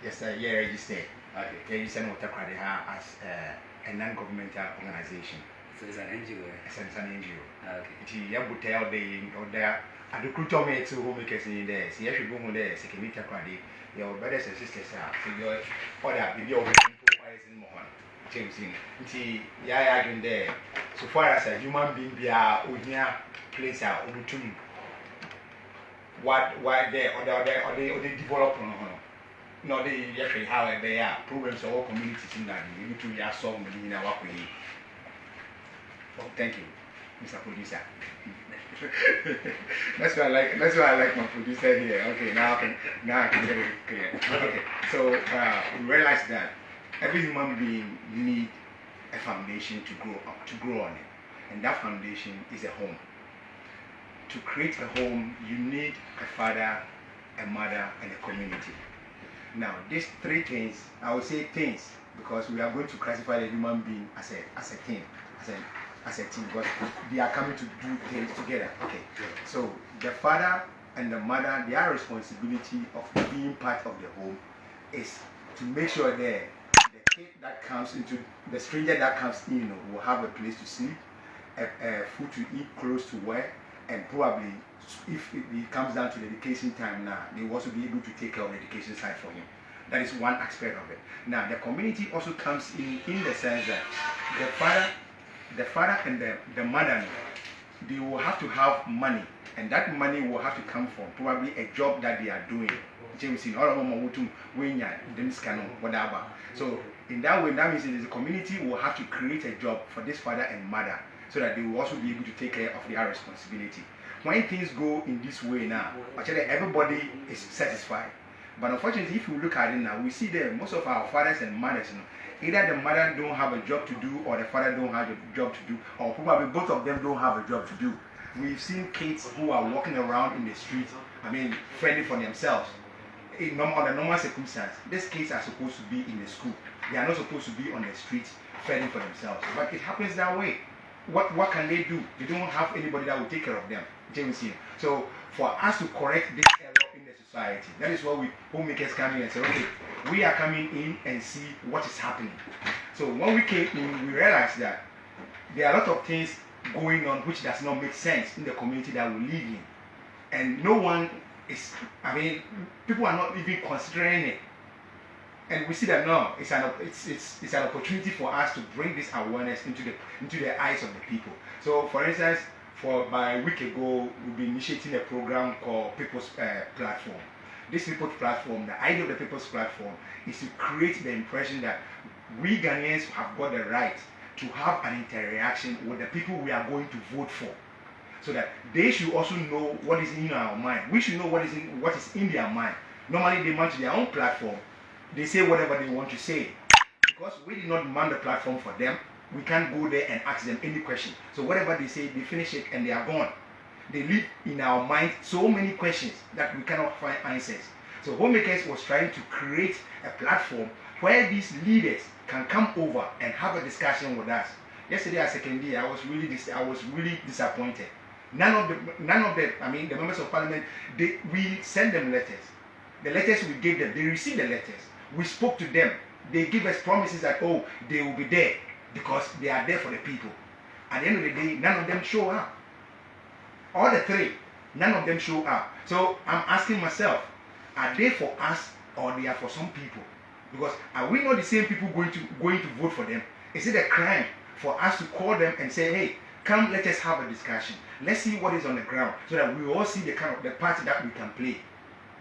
Yes, sir. Yeah, registered. Okay. Yeah, you send Water Kwadiha as a non-governmental organization. So it's an NGO. It's an NGO. Okay. You have to tell the I do crucial mates who make us in there. See, if you go there, second meter Kwadi, your brothers and sisters are. So your father, if you're in Mohan. James in. Yeah, I there. So far as a human being, be a place out Ubutum. What they develop on. No, they actually have they are programs or communities in that you need to be a song in our work with you. Oh, thank you, Mr. Producer. That's why I like my producer here. Okay, now I can get it clear. Okay, so we realize that every human being needs a foundation to grow on it, and that foundation is a home. To create a home, you need a father, a mother, and a community. Now, these three things, I would say things, because we are going to classify the human being as a team, as a team, because they are coming to do things together. Okay. So the father and the mother, their responsibility of being part of the home is to make sure that the kid that comes into the stranger that comes in will have a place to sleep, food to eat, clothes to wear, and probably if it comes down to the education time now, they will also be able to take care of the education side for him. That is one aspect of it. Now, the community also comes in the sense that the father and the mother, they will have to have money, and that money will have to come from probably a job that they are doing. So, in that way, that means the community will have to create a job for this father and mother so that they will also be able to take care of their responsibility. When things go in this way now, actually everybody is satisfied. But unfortunately, if you look at it now, we see that most of our fathers and mothers, either the mother don't have a job to do or the father don't have a job to do, or probably both of them don't have a job to do. We've seen kids who are walking around in the streets, fending for themselves. Under normal circumstances, these kids are supposed to be in the school. They are not supposed to be on the streets fending for themselves. But it happens that way. What can they do? They don't have anybody that will take care of them. So for us to correct this error in the society, that is why homemakers come in and say, okay, we are coming in and see what is happening. So when we came in, we realized that there are a lot of things going on which does not make sense in the community that we live in. And no one is, people are not even considering it. And we see that now it's an opportunity for us to bring this awareness into the eyes of the people. So, for instance, by a week ago, we've been initiating a program called People's Platform. This People's Platform, the idea of the People's Platform is to create the impression that we Ghanaians have got the right to have an interaction with the people we are going to vote for, so that they should also know what is in our mind. We should know what is in their mind. Normally, they manage their own platform. They say whatever they want to say. Because we did not man the platform for them, we can't go there and ask them any question. So whatever they say, they finish it and they are gone. They leave in our mind so many questions that we cannot find answers. So Homemakers was trying to create a platform where these leaders can come over and have a discussion with us. Yesterday at second day, I was really disappointed. None of the members of parliament, we sent them letters. The letters we gave them, they received the letters. We spoke to them. They give us promises that, they will be there because they are there for the people. At the end of the day, none of them show up. All the three, none of them show up. So I'm asking myself, are they for us or they are for some people? Because are we not the same people going to vote for them? Is it a crime for us to call them and say, hey, come, let us have a discussion. Let's see what is on the ground so that we all see the part that we can play.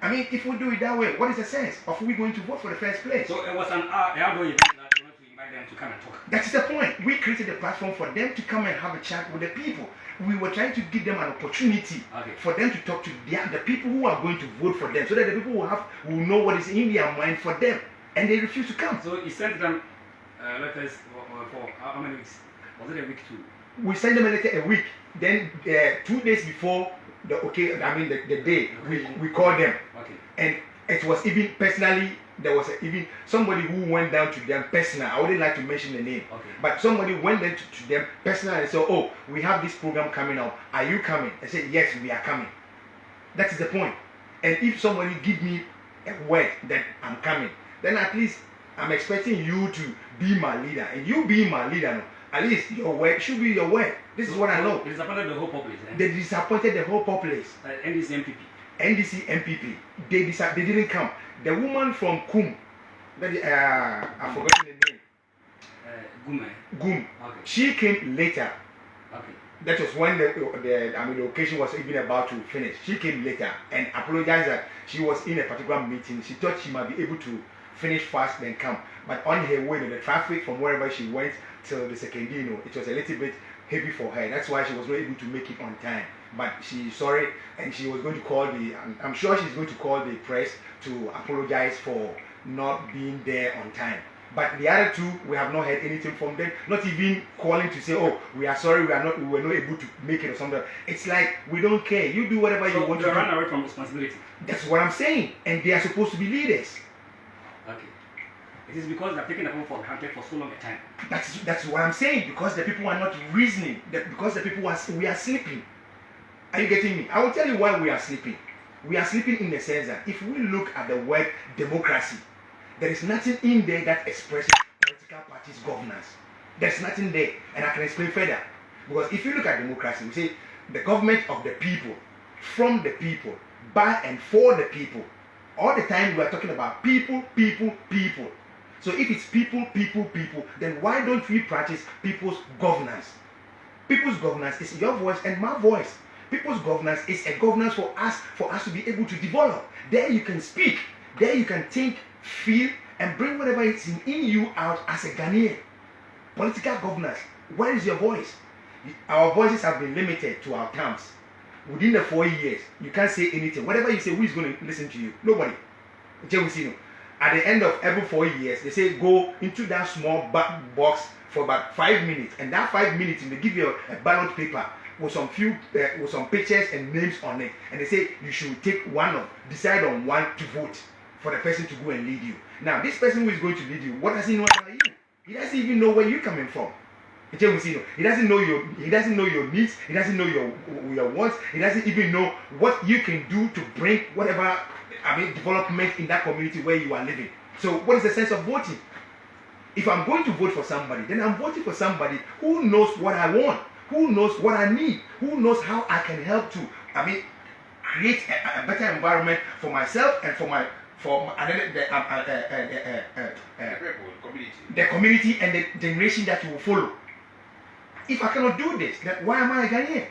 If we do it that way, what is the sense of we going to vote for the first place? So it was an how do you think that you want to invite them to come and talk? That is the point. We created a platform for them to come and have a chat with the people. We were trying to give them an opportunity for them to talk to the people who are going to vote for them, so that the people will know what is in their mind for them, and they refuse to come. So you sent them letters for how many weeks? Was it a week too? We sent them a letter a week. Then 2 days before the day, we called them. Okay. And it was even personally, there was even somebody who went down to them personally. I wouldn't like to mention the name. Okay. But somebody went down to them personally and said, we have this program coming up. Are you coming? I said, yes, we are coming. That is the point. And if somebody give me a word that I'm coming, then at least I'm expecting you to be my leader. And you being my leader, no, at least your word should be your word. This is what I know. They disappointed the whole populace. They disappointed the whole populace. NDC MPP. NDC MPP. They didn't come. The woman from Kum, I've forgotten the name. Gum. Okay. She came later. Okay. That was when the occasion was even about to finish. She came later and apologized that she was in a particular meeting. She thought she might be able to finish fast then come. But on her way, the traffic from wherever she went till the Sekendino, it was a little bit heavy for her. That's why she was not able to make it on time. But she's sorry, and she was going to call I'm sure she's going to call the press to apologize for not being there on time. But the other two, we have not heard anything from them. Not even calling to say, "Oh, we are sorry, we were not able to make it" or something. It's like we don't care. You do whatever you want to do. Run away from responsibility. That's what I'm saying, and they are supposed to be leaders. Okay. It is because they are taking the people for granted for so long a time. That's what I'm saying. Because the people are not reasoning. Because the people we are sleeping. Are you getting me? I will tell you why we are sleeping. We are sleeping in the sense that if we look at the word democracy, there is nothing in there that expresses political parties' governance. There's nothing there, and I can explain further. Because if you look at democracy, we say the government of the people, from the people, by and for the people. All the time we are talking about people, people, people. So if it's people, people, people, then why don't we practice people's governance? People's governance is your voice and my voice. People's governance is a governance for us to be able to develop. There you can speak. There you can think, feel, and bring whatever is in you out as a Ghanaian. Political governance. Where is your voice? Our voices have been limited to our terms. Within the 4 years, you can't say anything. Whatever you say, who is going to listen to you? Nobody. At the end of every 4 years, they say go into that small box for about 5 minutes, and that 5 minutes they give you a ballot paper with some pictures and names on it, and they say you should decide on one to vote for the person to go and lead you. Now, this person who is going to lead you, what does he know about you? He doesn't even know where you're coming from. He doesn't know your needs. He doesn't know your wants. He doesn't even know what you can do to bring whatever development in that community where you are living. So, what is the sense of voting? If I'm going to vote for somebody, then I'm voting for somebody who knows what I want, who knows what I need, who knows how I can help to create a better environment for myself and for the community and the generation that will follow. If I cannot do this, then why am I a Ghanaian?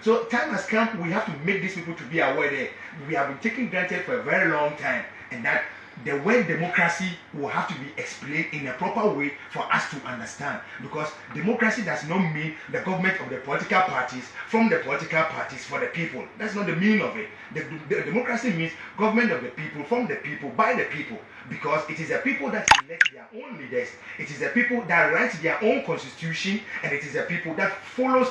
So time has come, we have to make these people to be aware that we have been taken granted for a very long time, and that the word democracy will have to be explained in a proper way for us to understand. Because democracy does not mean the government of the political parties, from the political parties, for the people. That's not the meaning of it. The democracy means government of the people, from the people, by the people. Because it is the people that elect their own leaders, it is the people that write their own constitution, and it is the people that follows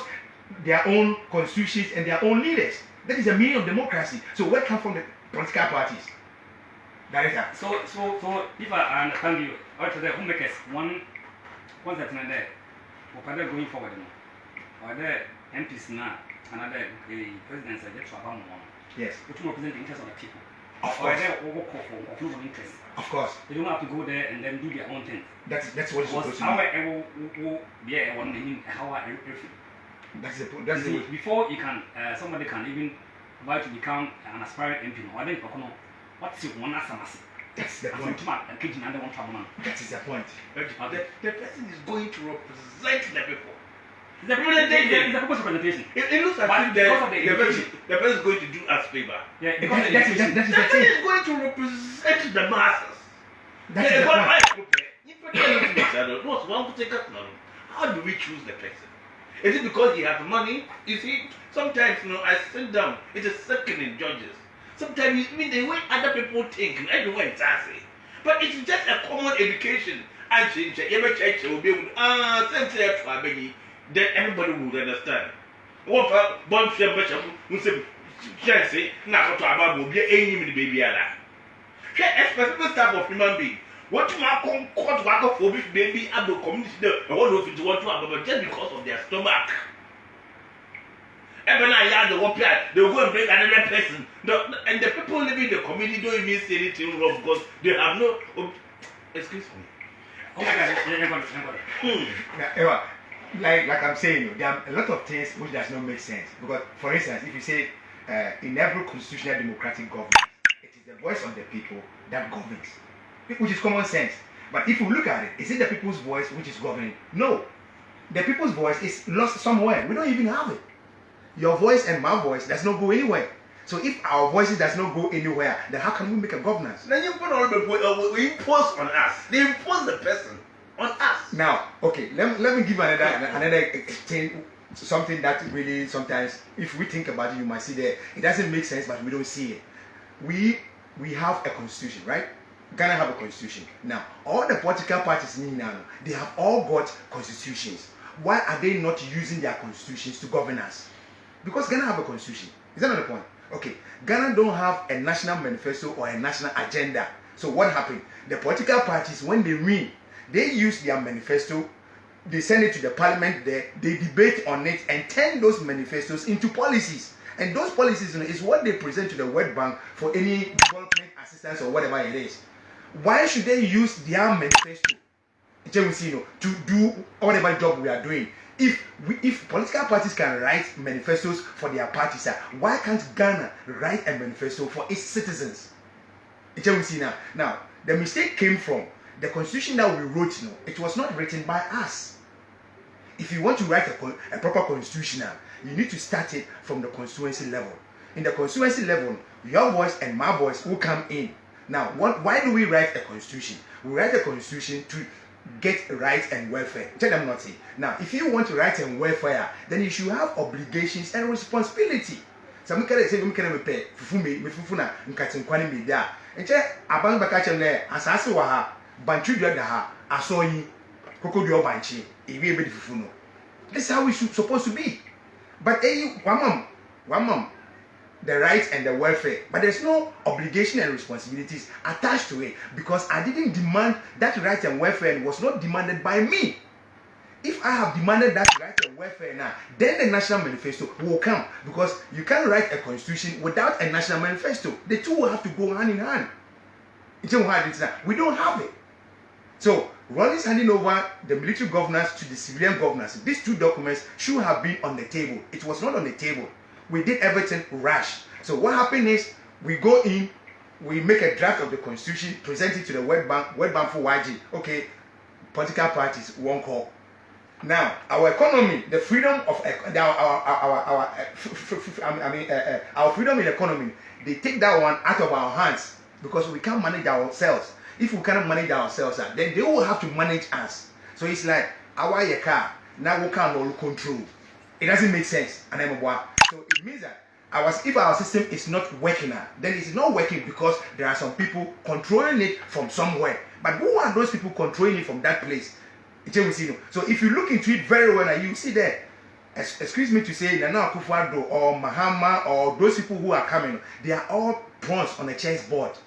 their own constitutions and their own leaders. That is the meaning of democracy. So where come from the political parties? That is that. So if I understand you, also the homemakers, one concept in there, what are they going forward? Or the MPs now, another presidents are just about one. Yes. Which represent the interest of the people. Of course. Or they work for conflict of interest. Of course. They don't have to go there and then do their own thing. That's what it's supposed to be. That's the point. Before you can, somebody can even try to become an aspiring MP. Or then what's your one as that's the point. That is the point. The person is going to represent the people. The purpose of presentation. It looks like the person is going to do us favor. Yeah, the person is going to represent the masses. That's the point. How do we choose the person? Is it because he has money? You see, sometimes I sit down, it's a second in judges. Sometimes the way other people think, everyone is asking. But it's just a common education. And will be able to then everybody will understand. What for one say, not about will be any baby. A specific type of human being. What you are called for baby able community, I won't know if it's what you have, but just because of their stomach. Even I had the one they will go and bring another person. And the people living in the community don't even say anything wrong because they have no. Excuse me. Oh my God, Eva, like I'm saying, there are a lot of things which does not make sense. Because, for instance, if you say in every constitutional democratic government, it is the voice of the people that governs, which is common sense. But if you look at it, is it the people's voice which is governing? No. The people's voice is lost somewhere. We don't even have it. Your voice and my voice does not go anywhere. So if our voices does not go anywhere, then how can we make a governance? Then you put all the we impose on us. They impose the person on us. Now, okay, let me give another thing, something that really sometimes, if we think about it, you might see that it doesn't make sense, but we don't see it. We have a constitution, right? Ghana have a constitution. Now, all the political parties in Ghana, they have all got constitutions. Why are they not using their constitutions to govern us? Because Ghana have a constitution. Is that not the point? Okay, Ghana don't have a national manifesto or a national agenda. So what happened? The political parties, when they win, they use their manifesto, they send it to the parliament there, they debate on it and turn those manifestos into policies. And those policies is what they present to the World Bank for any development assistance or whatever it is. Why should they use their manifesto to do whatever job we are doing? If political parties can write manifestos for their parties, why can't Ghana write a manifesto for its citizens? Now, the mistake came from the constitution that we wrote. It was not written by us. If you want to write a proper constitution, you need to start it from the constituency level. In the constituency level, your voice and my voice will come in. Now, why do we write a constitution? We write a constitution to get rights and welfare. Tell them not. Now, if you want to write and welfare, then you should have obligations and responsibility. So me say me pay fufu na nkatin kwani me dia. Enche aban baka chem na asase wa ha, bantwi dua da ha, asoyi, kokodua banchi, ebi ebe di fufu no. This is how we should supposed to be. But one mom, the rights and the welfare, but there's no obligation and responsibilities attached to it because I didn't demand that right and welfare and was not demanded by me. If I have demanded that right and welfare now, then the national manifesto will come because you can't write a constitution without a national manifesto. The two will have to go hand in hand. We don't have it. So, Rawlings handing over the military governance to the civilian governance, these two documents should have been on the table. It was not on the table. We did everything rash. So what happened is we go in, we make a draft of the constitution, present it to the World Bank for YG. Okay, political parties won't call. Now our economy, the freedom of our freedom in economy, they take that one out of our hands because we can't manage ourselves. If we cannot manage ourselves, then they will have to manage us. So it's like our car now we can't control. It doesn't make sense. And so it means that if our system is not working now, then it's not working because there are some people controlling it from somewhere. But who are those people controlling it from that place? So if you look into it very well, you see that, excuse me to say, Nana Akufo-Addo or Mahama or those people who are coming, they are all pawns on a chessboard.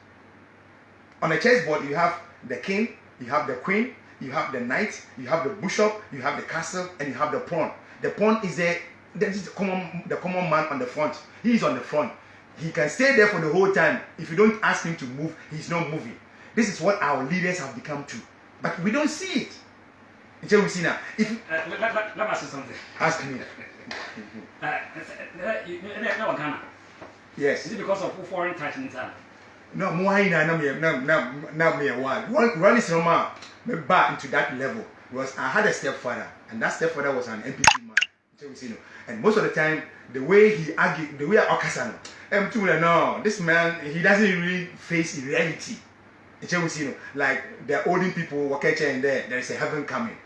On a chessboard, you have the king, you have the queen, you have the knight, you have the bishop, you have the castle, and you have the pawn. The pawn is the common man on the front. He is on the front. He can stay there for the whole time. If you don't ask him to move, he's not moving. This is what our leaders have become too. But we don't see it. Until we see now. Let me ask you something. Ask me. Yes. Is it because of foreign touch in town? No, more now me one. Run is normal. Me back into that level because I had a stepfather, and that stepfather was an MPP man. And most of the time, the way he argued, the way I Okasano, no, this man, he doesn't really face reality. Like the olden people were catching there is a heaven coming.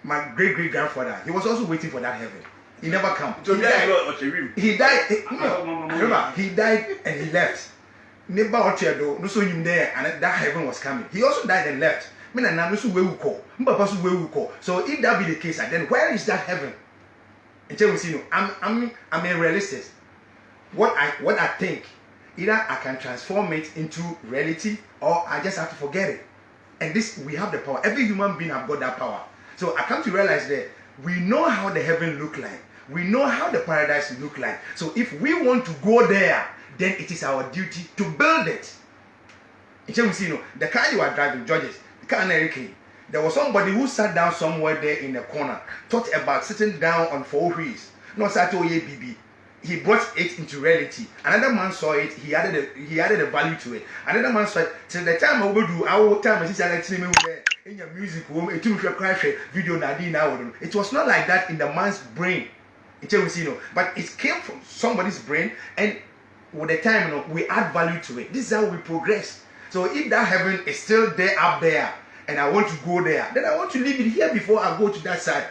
My great grandfather, he was also waiting for that heaven. He never came. He died. Remember, he died and he left. Never out here though, no so him there, and that heaven was coming. He also died and left. So if that be the case, then where is that heaven? I'm a realist. What I think, either I can transform it into reality or I just have to forget it. And this, we have the power. Every human being have got that power. So I come to realize that we know how the heaven look like. We know how the paradise look like. So if we want to go there, then it is our duty to build it. The car you are driving, Georges, the car there was somebody who sat down somewhere there in the corner, thought about sitting down on 4 wheels. Not BB. He brought it into reality. Another man saw it. He added a value to it. Another man saw it. Till the time I will do our time, in your music room, video now. It was not like that in the man's brain. But it came from somebody's brain, and with the time, we add value to it. This is how we progress. So if that heaven is still there up there, and I want to go there, then I want to leave it here before I go to that side.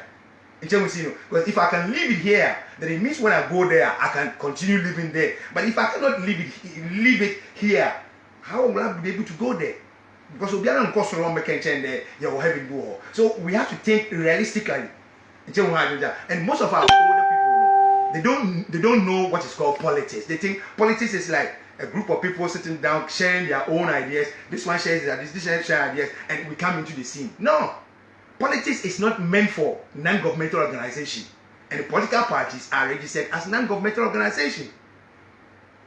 Because if I can leave it here, then it means when I go there, I can continue living there. But if I cannot leave it here, how will I be able to go there? Because we are not there, heaven go. So we have to think realistically. And most of our older people, they don't know what is called politics. They think politics is like a group of people sitting down, sharing their own ideas. This one shares this one shares ideas, and we come into the scene. No. Politics is not meant for non-governmental organization, and the political parties are registered as non-governmental organization.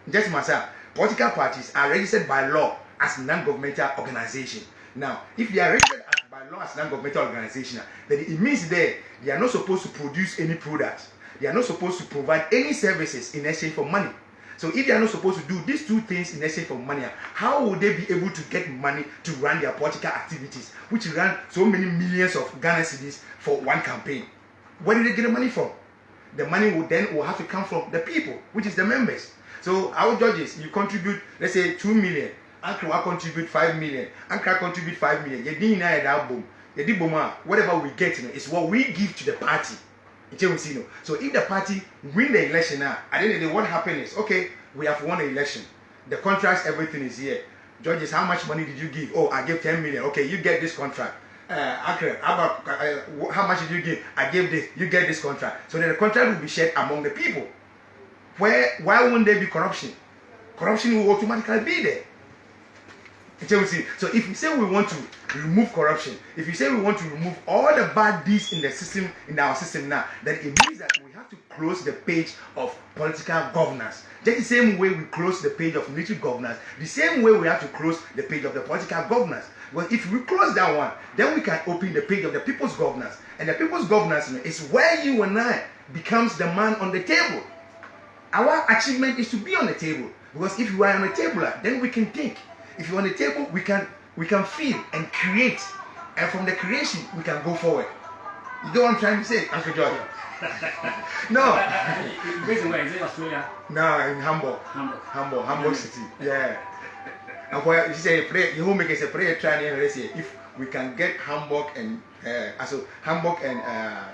Just myself, political parties are registered by law as non-governmental organization. Now, if they are registered by law as non-governmental organization, then it means they are not supposed to produce any products. They are not supposed to provide any services in exchange for money. So if they are not supposed to do these two things in exchange for money, how would they be able to get money to run their political activities, which run so many millions of Ghana cedis for one campaign? Where did they get the money from? The money will have to come from the people, which is the members. So our judges, you contribute, let's say 2 million. Uncle will contribute 5 million. Uncle contribute 5 million. Whatever we get is what we give to the party. So if the party win the election now, at the end of the day, what happens is, okay, we have won the election. The contracts, everything is here. Judges, how much money did you give? Oh, I gave 10 million. Okay, you get this contract. How much did you give? I gave this. You get this contract. So then the contract will be shared among the people. Why won't there be corruption? Corruption will automatically be there. So if we say we want to remove corruption, if we say we want to remove all the bad deeds in our system now, then it means that we have to close the page of political governance. Just the same way we close the page of military governance, the same way we have to close the page of the political governance. Well, if we close that one, then we can open the page of the people's governance. And the people's governance is where you and I becomes the man on the table. Our achievement is to be on the table. Because if you are on the table, then we can think. If you're on the table, we can feel and create, and from the creation we can go forward. You know what I'm trying to say, Uncle George? No. Based where is it, Australia? No, in Hamburg City. Yeah. And where you say pray, the homemaker say prayer trying to say if we can get Hamburg and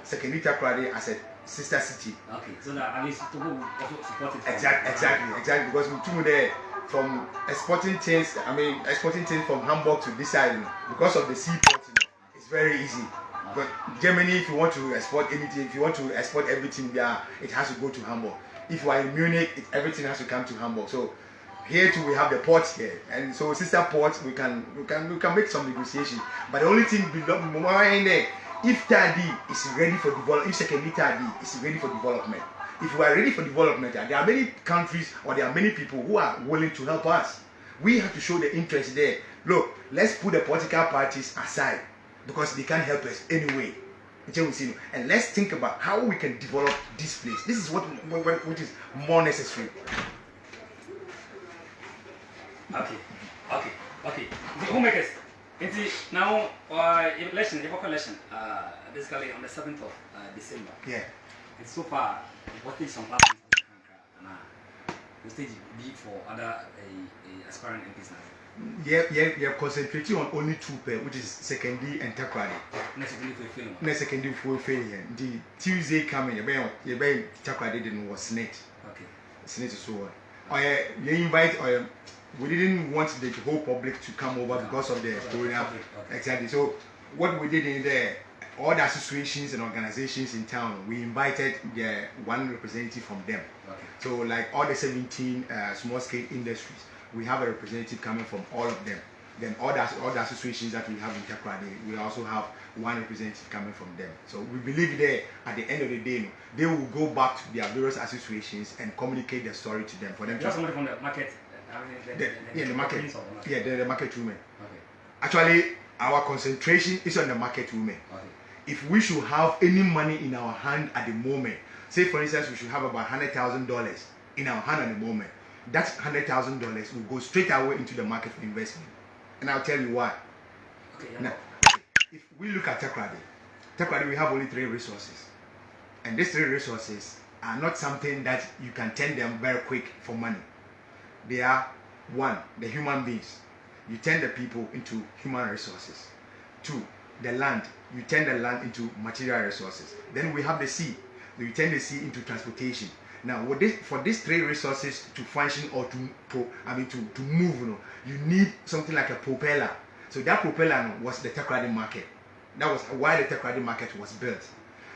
Sekenita Krade as a sister city. Okay, so that at least people will also support it. Exactly. Because we two there. From exporting things from Hamburg to this side, because of the seaport, it's very easy. But Germany, if you want to export anything, if you want to export everything there, it has to go to Hamburg. If you are in Munich, everything has to come to Hamburg. So here too, we have the ports here, and so sister ports, we can make some negotiation. But the only thing more in there, if Tadi is ready for development, if Sekeni Tadi is ready for development. If we are ready for development, there are many countries or there are many people who are willing to help us. We have to show the interest there. Look, let's put the political parties aside because they can't help us anyway. And let's think about how we can develop this place. This is what is more necessary. Okay. The homemakers. Now, election, basically on the 7th of December. Yeah. And so far, what is some platforms and the stage be for other aspiring MPs now? Yeah, concentrating on only two pair, which is secondary and Takrade. Secondary for failure. The Tuesday coming, you Takrade didn't was Senate. Okay. Senate is so on. You invite we didn't want the whole public to come over because of the corona. Okay. Exactly. So what we did in there, all the associations and organizations in town, we invited one representative from them. Okay. So like all the 17 small scale industries, we have a representative coming from all of them. Then all the associations that we have in Takoradi, we also have one representative coming from them. So we believe there at the end of the day, they will go back to their various associations and communicate the story to them for them You have somebody from the market. the market. Yeah, the market women. Okay. Actually, our concentration is on the market women. Okay. If we should have any money in our hand at the moment, say for instance, we should have about $100,000 in our hand at the moment, that $100,000 will go straight away into the market for investment. And I'll tell you why. Okay. Now, if we look at Takoradi, we have only 3 resources. And these 3 resources are not something that you can turn them very quick for money. They are, 1, the human beings. You turn the people into human resources. 2, the land. You turn the land into material resources. Then we have the sea. You turn the sea into transportation. Now, for these 3 resources to function or to move, you need something like a propeller. So that propeller was the Takoradi market. That was why the Takoradi market was built.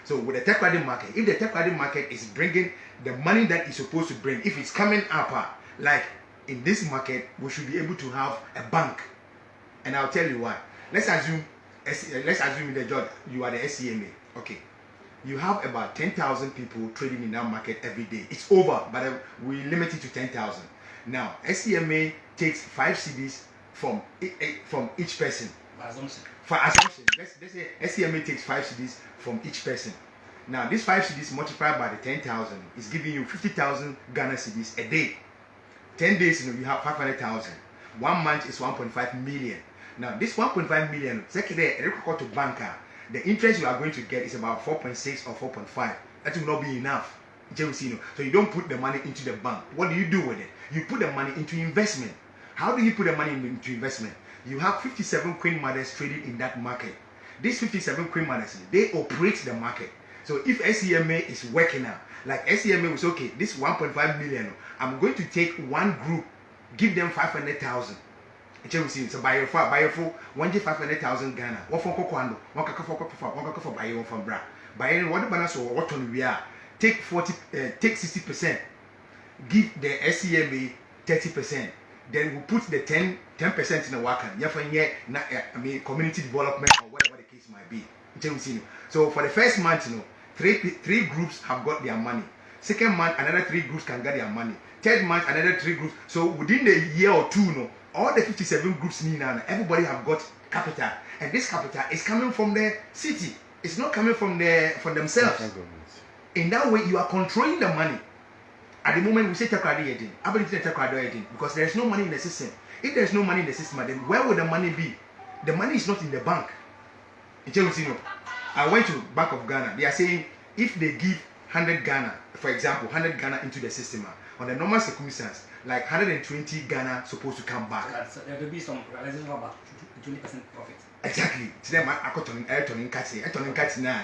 So with the Takoradi market, if the Takoradi market is bringing the money that it's supposed to bring, if it's coming up, like in this market, we should be able to have a bank. And I'll tell you why. Let's assume the judge, you are the SCMA. Okay. You have about 10,000 people trading in that market every day. It's over, but we limit it to 10,000. Now, SCMA takes 5 cedis from each person. For assumption, let's say SCMA takes 5 cedis from each person. Now, these 5 cedis multiplied by the 10,000 is giving you 50,000 Ghana cedis a day. 10 days, you have 500,000. 1 month is 1.5 million. Now, this 1.5 million, secondly, to banker, the interest you are going to get is about 4.6 or 4.5. That will not be enough. So you don't put the money into the bank. What do you do with it? You put the money into investment. How do you put the money into investment? You have 57 queen mothers trading in that market. These 57 queen mothers, they operate the market. So if SCMA is working now, like SCMA was okay, this 1.5 million, I'm going to take one group, give them 500,000. So buy for 500,000 Ghana. What for Kokwando? One for buy one from Bra. Buy what balance or what on we are. Take 60%. Give the SCMA 30%. Then we put the 10% in the worker. Community development or whatever the case might be. So for the first month, three groups have got their money. Second month, another 3 groups can get their money. Third month, another 3 groups. So within the year or 2, all the 57 groups need now, everybody have got capital. And this capital is coming from the city. It's not coming from themselves. In that way, you are controlling the money. At the moment, we say Takoradi Edin, because there is no money in the system. If there is no money in the system, then where would the money be? The money is not in the bank. I went to Bank of Ghana. They are saying if they give 100 Ghana, for example, 100 Ghana into the system, on the normal circumstance, like 120 Ghana supposed to come back. So there will be some realization about 20% profit. Exactly. Today,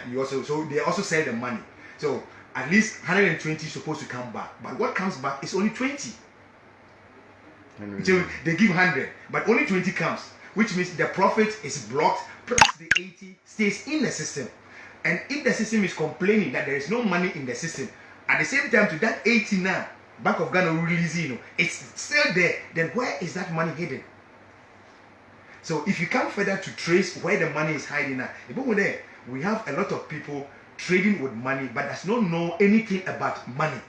you also, so they also sell the money. So at least 120 supposed to come back, but what comes back is only 20. So they give 100, but only 20 comes, which means the profit is blocked plus the 80 stays in the system. And if the system is complaining that there is no money in the system, at the same time to that 80 now, Bank of Ghana will release it's still there. Then where is that money hidden? So if you come further to trace where the money is hiding now, we have a lot of people trading with money but does not know anything about money.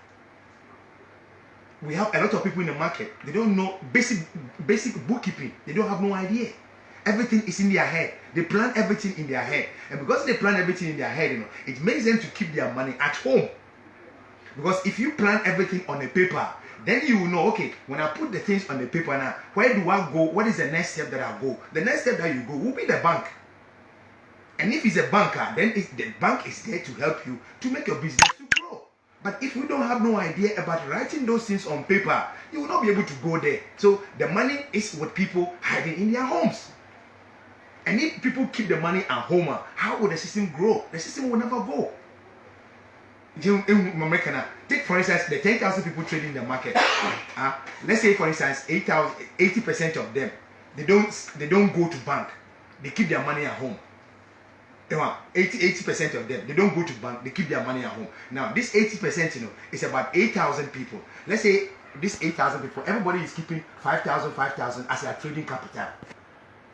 We have a lot of people in the market, they don't know basic bookkeeping. They don't have no idea. Everything is in their head. They plan everything in their head. And because they plan everything in their head, it makes them to keep their money at home. Because if you plan everything on a paper, then you will know, okay, when I put the things on the paper now, where do I go? What is the next step that I go? The next step that you go will be the bank. And if it's a banker, then the bank is there to help you to make your business to grow. But if you don't have no idea about writing those things on paper, you will not be able to go there. So the money is with people hiding in their homes. And if people keep the money at home, how will the system grow? The system will never go. Take for instance the 10,000 people trading in the market. Let's say for instance 80% of them they don't go to bank. They keep their money at home. 80% of them they don't go to bank. They keep their money at home. Now this 80% is about 8,000 people. Let's say this 8,000 people, everybody is keeping 5,000 as their trading capital.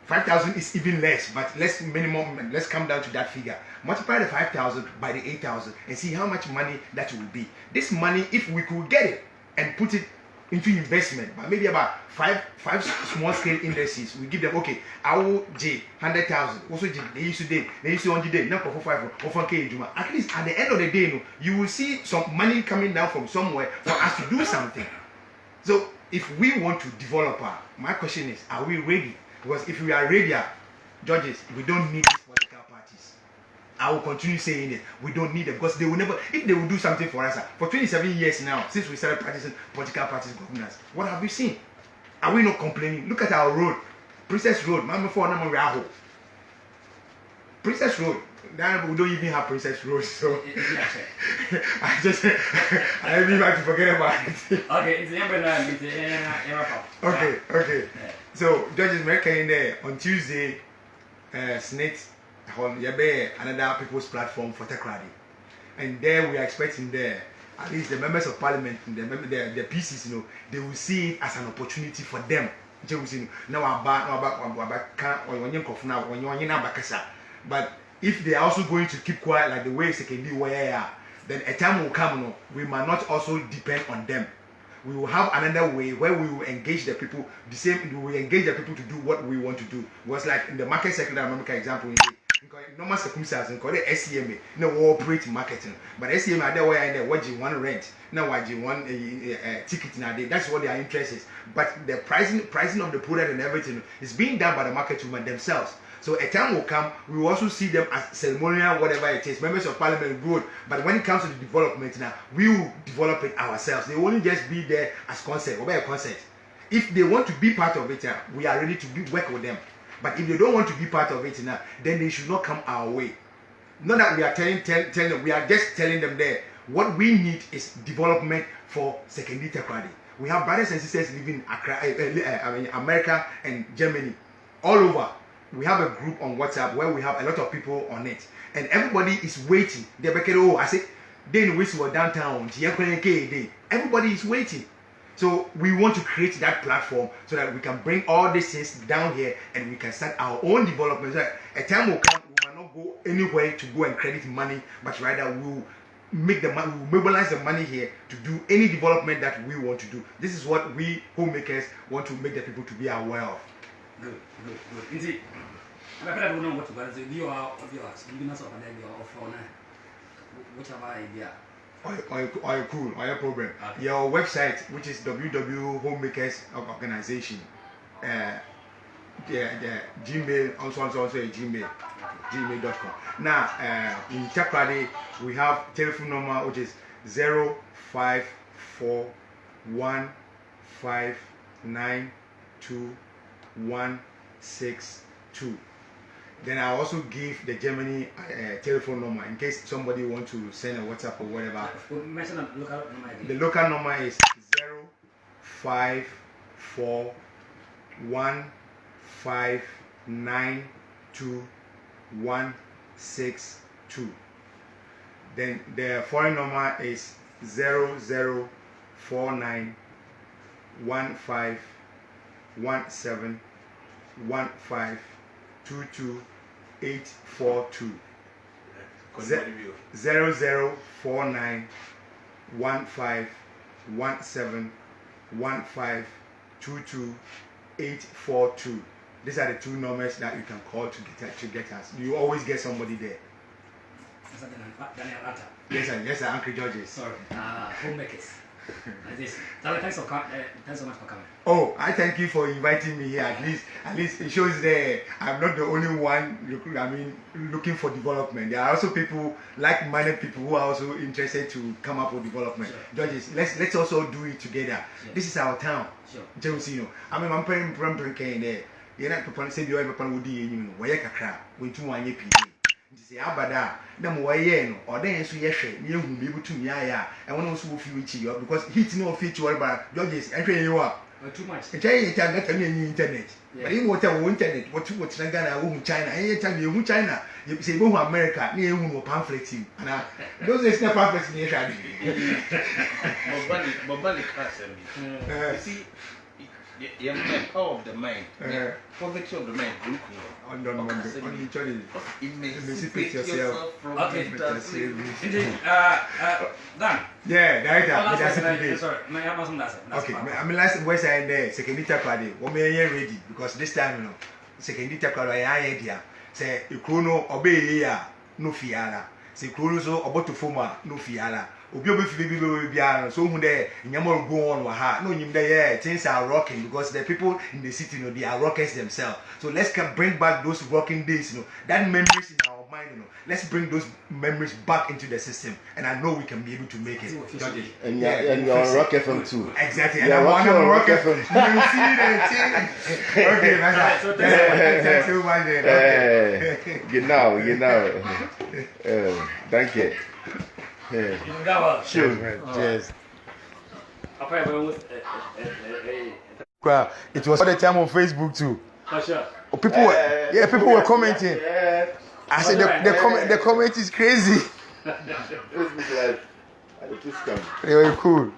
5,000 is even less, but let's minimum. Let's come down to that figure. Multiply the 5,000 by the 8,000 and see how much money that will be. This money, if we could get it and put it into investment, but maybe about five small scale indices, we give them okay. I will J 100,000. Also J they used to on the day. Now for 5 or 4K. At least at the end of the day, no, you will see some money coming down from somewhere for us to do something. So if we want to develop, my question is, are we ready? Because if we are ready, judges, we don't need these political parties. I will continue saying it. We don't need them because they will never, if they will do something for us, for 27 years now, since we started practicing political parties governance, what have we seen? Are we not complaining? Look at our road, Princess Road, Mama for Nama Raho. Princess Road. Now we don't even have Princess Road, so I really like to forget about it. Okay, it's the Okay. So judges America in there on Tuesday, Senate on another people's platform for Takrady, and there we are expecting there at least the members of parliament, the PCs, you know, they will see it as an opportunity for them. But if they are also going to keep quiet like the way Sekendi were, then a time will come, no, we might not also depend on them. We will have another way where we will engage the people, we will engage the people to do what we want to do. It was like in the market sector, I remember example, in normal circumstances, in the SCMA, no operate marketing, but SCMA are there where they watching one rent, now watching one ticket nowadays. That's what their interest is. But the pricing of the product and everything is being done by the market women themselves. So a time will come, we will also see them as ceremonial, whatever it is, members of parliament, good. But when it comes to the development now, we will develop it ourselves. They will only just be there as concept, or a concept. If they want to be part of it, we are ready to work with them. But if they don't want to be part of it now, then they should not come our way. Not that we are telling them, we are just telling them there, what we need is development for Sekendi Takrady. We have brothers and sisters living in America and Germany, all over. We have a group on WhatsApp where we have a lot of people on it, and everybody is waiting. I say, they were downtown. Everybody is waiting. So we want to create that platform so that we can bring all these things down here and we can start our own development. So a time will come, we will not go anywhere to go and credit money, but rather we will make the money, we will mobilize the money here to do any development that we want to do. This is what we homemakers want to make the people to be aware of. Good. Indeed. I don't know what to do. You are obvious. You must have an idea whichever idea. Cool, problem. Okay. Your website, which is www.homemakers organization, the Gmail, also a gmail.com. Now, in Takrady, we have telephone number which is 0541592 Then I also give the Germany telephone number in case somebody wants to send a WhatsApp or whatever. The local number is 0541592 Then the foreign number is 004915171522 842 004915171522 These are the two numbers that you can call to get us. You always get somebody there. Yes, sir, Uncle Georges. Sorry, homemakers. Thanks so much for coming. Oh, I thank you for inviting me here. At least it shows that I'm not the only one looking for development. There are also people, like-minded people, who are also interested to come up with development. Sure. Judges, let's also do it together. Sure. This is our town. Sure. I'm praying there. You're not preparing to say you ever would do where kakra when two one year say abada na mo waye no odan so ye hwe na ehun be butum ya and one also fi wichi you because heat no fit you ba judges ehwe you are too much e tell you that na internet but you what internet what na Ghana wo hu China e tell you hu China you say go hu America na ehun no pamphlet and those is na pamphlet ni ehwa mobile class you see power of the mind. Poverty of the mind. Emancipate yourself from Okay. Dan. Yeah, director. Last That's question, it today. sorry, may I have some last? Okay, I mean last voice I there second party. What may you ready because this time you know second party I idea. Say you chrono obey ya no fiala. Say chrono so about to forma no fiala. Obi fi biara so hu there nyama go on wa ha no nyim there things are rocking because the people in the city you know they are rockers themselves. So let's bring back those rocking days, you know, that memories in our mind, you know. Let's bring those memories back into the system, and I know we can be able to make it. And you're on Rock FM too. Exactly. Yeah, And I'm on Rock FM. FM. You see that thing? Okay, that's So thanks so much. Genau. Danke. Sure. Cheers. It was all the time on Facebook too. For sure. People were commenting. I said the comment is crazy. Facebook Live. Just come. They were cool.